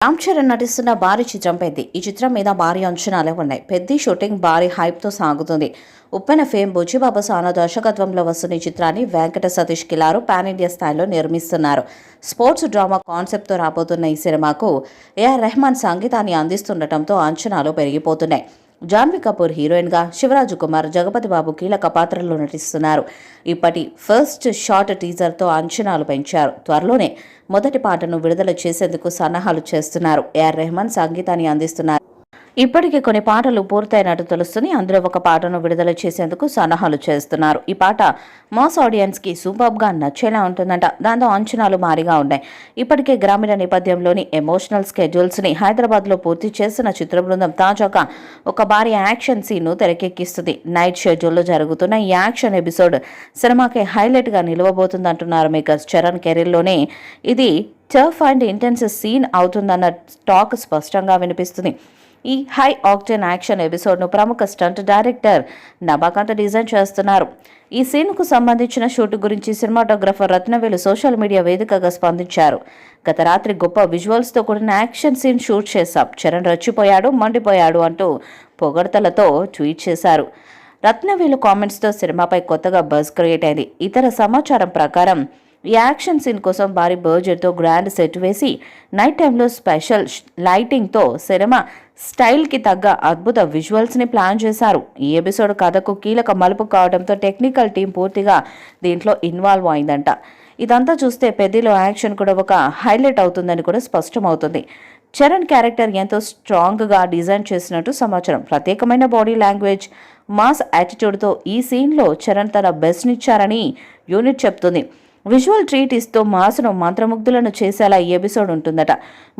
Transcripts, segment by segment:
రామ్ చరణ్ నటిస్తున్న భారీ చిత్రం పెద్ది. ఈ చిత్రం మీద భారీ అంచనాలే ఉన్నాయి. పెద్ది షూటింగ్ భారీ హైప్తో సాగుతుంది. ఉప్పెన ఫేమ్ బుచ్చిబాబు సానా దర్శకత్వంలో వస్తున్న ఈ చిత్రాన్ని వెంకట సతీష్ కిలారు పాన్ ఇండియా స్థాయిలో నిర్మిస్తున్నారు. స్పోర్ట్స్ డ్రామా కాన్సెప్ట్తో రాబోతున్న ఈ సినిమాకు ఏఆర్ రెహమాన్ సంగీతాన్ని అందిస్తుండటంతో అంచనాలు పెరిగిపోతున్నాయి. జాన్వీ కపూర్ హీరోయిన్గా, శివరాజ్ కుమార్, జగపతి బాబు కీలక పాత్రల్లో నటిస్తున్నారు. ఇప్పటి ఫస్ట్ షార్ట్ టీజర్తో అంచనాలు పెంచారు. త్వరలోనే మొదటి పాటను విడుదల చేసేందుకు సన్నాహాలు చేస్తున్నారు. ఏఆర్ రెహమాన్ సంగీతాన్ని అందిస్తున్నారు. ఇప్పటికే కొన్ని పాటలు పూర్తయినట్టు తెలుస్తుంది. అందులో ఒక పాటను విడుదల చేసేందుకు సన్నాహాలు చేస్తున్నారు. ఈ పాట మాస్ ఆడియన్స్కి సూపర్గా నచ్చేలా ఉంటుందంట. దాంతో అంచనాలు భారీగా ఉన్నాయి. ఇప్పటికే గ్రామీణ నేపథ్యంలోని ఎమోషనల్ స్కెడ్యూల్స్ని హైదరాబాద్లో పూర్తి చేసిన చిత్ర బృందం తాజాగా ఒక భారీ యాక్షన్ సీన్ను తెరకెక్కిస్తుంది. నైట్ షెడ్యూల్లో జరుగుతున్న ఈ యాక్షన్ ఎపిసోడ్ సినిమాకి హైలైట్గా నిలవబోతుందంటున్నారు మేకర్స్. చరణ్ కెరీర్లోనే ఇది టఫ్ అండ్ ఇంటెన్స్ సీన్ అవుతుందన్న టాక్ స్పష్టంగా వినిపిస్తుంది. ఈ హై ఆక్టేన్ యాక్షన్ ఎపిసోడ్ను ప్రముఖ స్టంట్ డైరెక్టర్ నభాకాంత్ డిజైన్ చేస్తున్నారు. ఈ సీన్కు సంబంధించిన షూట్ గురించి సినిమాటోగ్రఫర్ రత్నవేలు సోషల్ మీడియా వేదికగా స్పందించారు. గత రాత్రి గొప్ప విజువల్స్తో కూడిన యాక్షన్ సీన్ షూట్ చేశాం. చరణ్ రచ్చిపోయాడు, మండిపోయాడు అంటూ పొగడ్తలతో ట్వీట్ చేశారు. రత్నవేలు కామెంట్స్తో సినిమాపై కొత్తగా బజ్ క్రియేట్ అయింది. ఇతర సమాచారం ప్రకారం ఈ యాక్షన్ సీన్ కోసం భారీ బడ్జెట్తో గ్రాండ్ సెట్ వేసి నైట్ టైంలో స్పెషల్ లైటింగ్తో సినిమా స్టైల్కి తగ్గ అద్భుత విజువల్స్ని ప్లాన్ చేశారు. ఈ ఎపిసోడ్ కథకు కీలక మలుపు కావడంతో టెక్నికల్ టీం పూర్తిగా దీంట్లో ఇన్వాల్వ్ అయిందంట. ఇదంతా చూస్తే పెద్దిలో యాక్షన్ కూడా ఒక హైలైట్ అవుతుందని కూడా స్పష్టమవుతుంది. చరణ్ క్యారెక్టర్ ఎంతో స్ట్రాంగ్గా డిజైన్ చేసినట్టు సమాచారం. ప్రత్యేకమైన బాడీ లాంగ్వేజ్, మాస్ యాటిట్యూడ్తో ఈ సీన్లో చరణ్ తన బెస్ట్నిచ్చారని యూనిట్ చెప్తుంది. విజువల్ ట్రీట్ ఇస్తూ మాస్ను మంత్రముగ్ధులను చేసేలా ఈ ఎపిసోడ్ ఉంటుందట.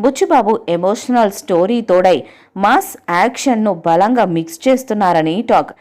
బుచ్చిబాబు ఎమోషనల్ స్టోరీ తోడై మాస్ యాక్షన్ను బలంగా మిక్స్ చేస్తున్నారని టాక్.